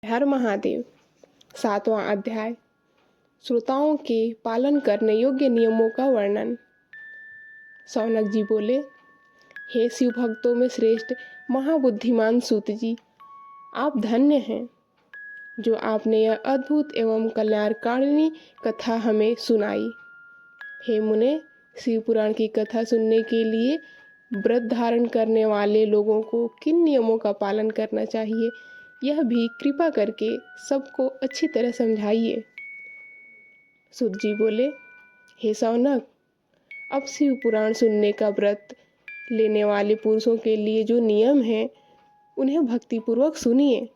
हर महादेव। 7वां अध्याय। श्रोताओं के पालन करने योग्य नियमों का वर्णन। शौनक जी बोले, हे शिव भक्तों में श्रेष्ठ महाबुद्धिमान सूत जी, आप धन्य हैं जो आपने यह अद्भुत एवं कल्याणकारिणी कथा हमें सुनाई। हे मुने, शिव पुराण की कथा सुनने के लिए व्रत धारण करने वाले लोगों को किन नियमों का पालन करना चाहिए, यह भी कृपा करके सबको अच्छी तरह समझाइए। सूत जी बोले, हे शौनक, अब शिव पुराण सुनने का व्रत लेने वाले पुरुषों के लिए जो नियम हैं, उन्हें भक्तिपूर्वक सुनिए।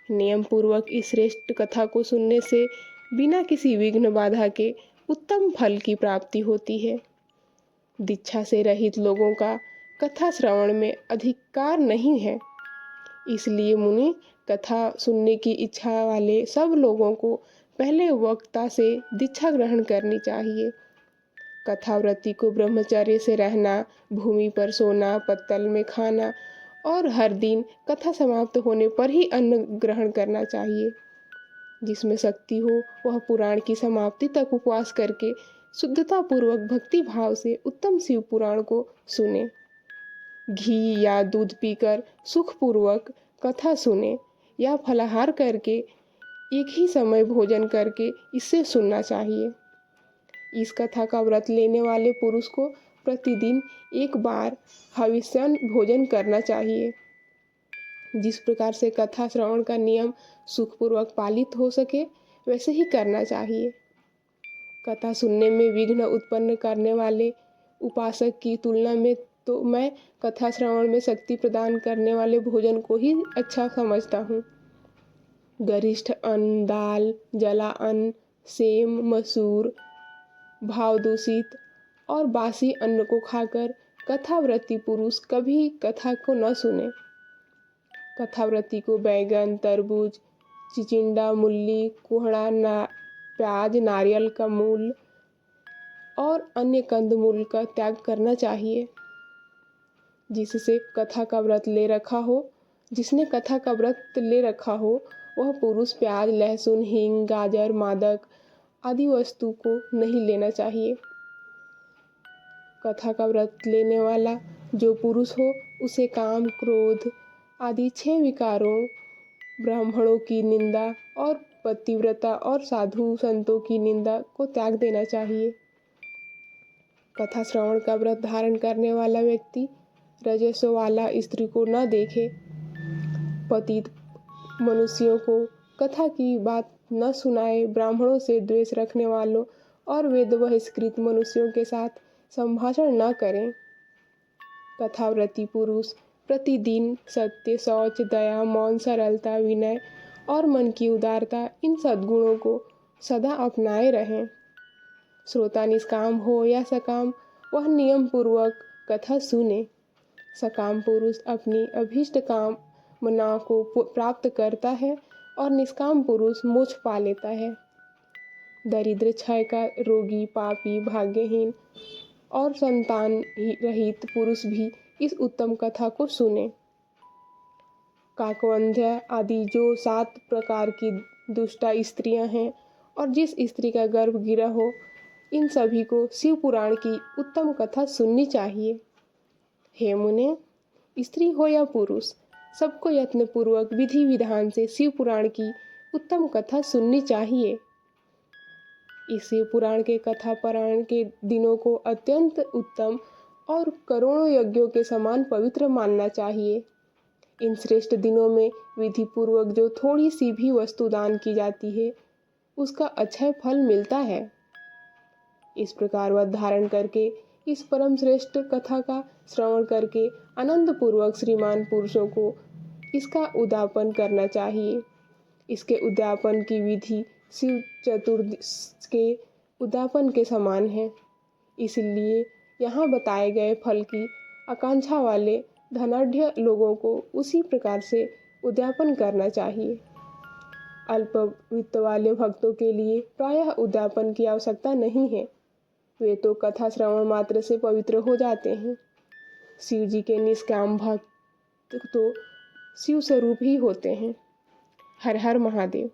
नियम पूर्वक इस श्रेष्ठ कथा को सुनने से बिना किसी विघ्न बाधा के उत्तम फल की प्राप्ति होती है। दीक्षा से रहित लोगों का कथा श्रवण में अधिकार नहीं है, इसलिए मुनि, कथा सुनने की इच्छा वाले सब लोगों को पहले वक्ता से दीक्षा ग्रहण करनी चाहिए। कथाव्रती को ब्रह्मचर्य से रहना, भूमि पर सोना, पत्तल में खाना और हर दिन कथा समाप्त होने पर ही अन्न ग्रहण करना चाहिए। जिसमें शक्ति हो वह पुराण की समाप्ति तक उपवास करके शुद्धता पूर्वक भक्ति भाव से उत्तम शिव पुराण को सुने। घी या दूध पीकर सुखपूर्वक कथा सुने या फलाहार करके एक ही समय भोजन करके इसे सुनना चाहिए। इस कथा का व्रत लेने वाले पुरुष को प्रतिदिन एक बार हविष्यन भोजन करना चाहिए। जिस प्रकार से कथा श्रवण का नियम सुखपूर्वक पालित हो सके वैसे ही करना चाहिए। कथा सुनने में विघ्न उत्पन्न करने वाले उपासक की तुलना में तो मैं कथा श्रवण में शक्ति प्रदान करने वाले भोजन को ही अच्छा समझता हूँ। गरिष्ठ अन्न, दाल, जला अन्न, सेम, मसूर, भाव दूषित और बासी अन्न को खाकर कथाव्रती पुरुष कभी कथा को न सुने। कथाव्रती को बैगन, तरबूज, चिचिंडा, मूली, कोहड़ा, प्याज, नारियल का मूल और अन्य कंदमूल का त्याग करना चाहिए। जिसने कथा का व्रत ले रखा हो वह पुरुष प्याज, लहसुन, हींग, गाजर, मादक आदि वस्तु को नहीं लेना चाहिए। कथा का व्रत लेने वाला जो पुरुष हो उसे काम, क्रोध आदि 6 विकारों, ब्राह्मणों की निंदा और पतिव्रता और साधु संतों की निंदा को त्याग देना चाहिए। कथा श्रवण का व्रत धारण करने वाला व्यक्ति रजस्व वाला स्त्री को न देखे, पतित मनुष्यों को कथा की बात न सुनाए, ब्राह्मणों से द्वेष रखने वालों और वेद बहिष्कृत मनुष्यों के साथ संभाषण न करें। कथाव्रती पुरुष प्रतिदिन सत्य, शौच, दया, मौन, सरलता, विनय और मन की उदारता, इन सद्गुणों को सदा अपनाए रहें। श्रोता निष्काम हो या सकाम, वह नियम पूर्वक कथा सुने। सकाम पुरुष अपनी अभीष्ट कामना को प्राप्त करता है और निष्काम पुरुष मोक्ष पा लेता है। दरिद्र, क्षय का रोगी, पापी, भाग्यहीन और संतान रहित पुरुष भी इस उत्तम कथा को सुने। काकवंध्य आदि जो 7 प्रकार की दुष्टा स्त्रियां हैं और जिस स्त्री का गर्भ गिरा हो, इन सभी को शिव पुराण की उत्तम कथा सुननी चाहिए। हे मुने, स्त्री हो या पुरुष, सबको यत्न पूर्वक विधि विधान से शिव पुराण की उत्तम कथा सुननी चाहिए। इस शिव पुराण के कथा पारायण के दिनों को अत्यंत उत्तम और करोड़ों यज्ञों के समान पवित्र मानना चाहिए। इन श्रेष्ठ दिनों में विधि पूर्वक जो थोड़ी सी भी वस्तु दान की जाती है उसका अक्षय फल मिलता है। इस प्रकार व्रत धारण करके इस परम श्रेष्ठ कथा का श्रवण करके आनंद पूर्वक श्रीमान पुरुषों को इसका उद्यापन करना चाहिए। इसके उद्यापन की विधि शिव चतुर्दशी के उद्यापन के समान है, इसलिए यहाँ बताए गए फल की आकांक्षा वाले धनाढ्य लोगों को उसी प्रकार से उद्यापन करना चाहिए। अल्प वित्त वाले भक्तों के लिए प्रायः उद्यापन की आवश्यकता नहीं है, वे तो कथा श्रवण मात्र से पवित्र हो जाते हैं। शिव जी के निष्काम भक्त तो शिव स्वरूप ही होते हैं। हर हर महादेव।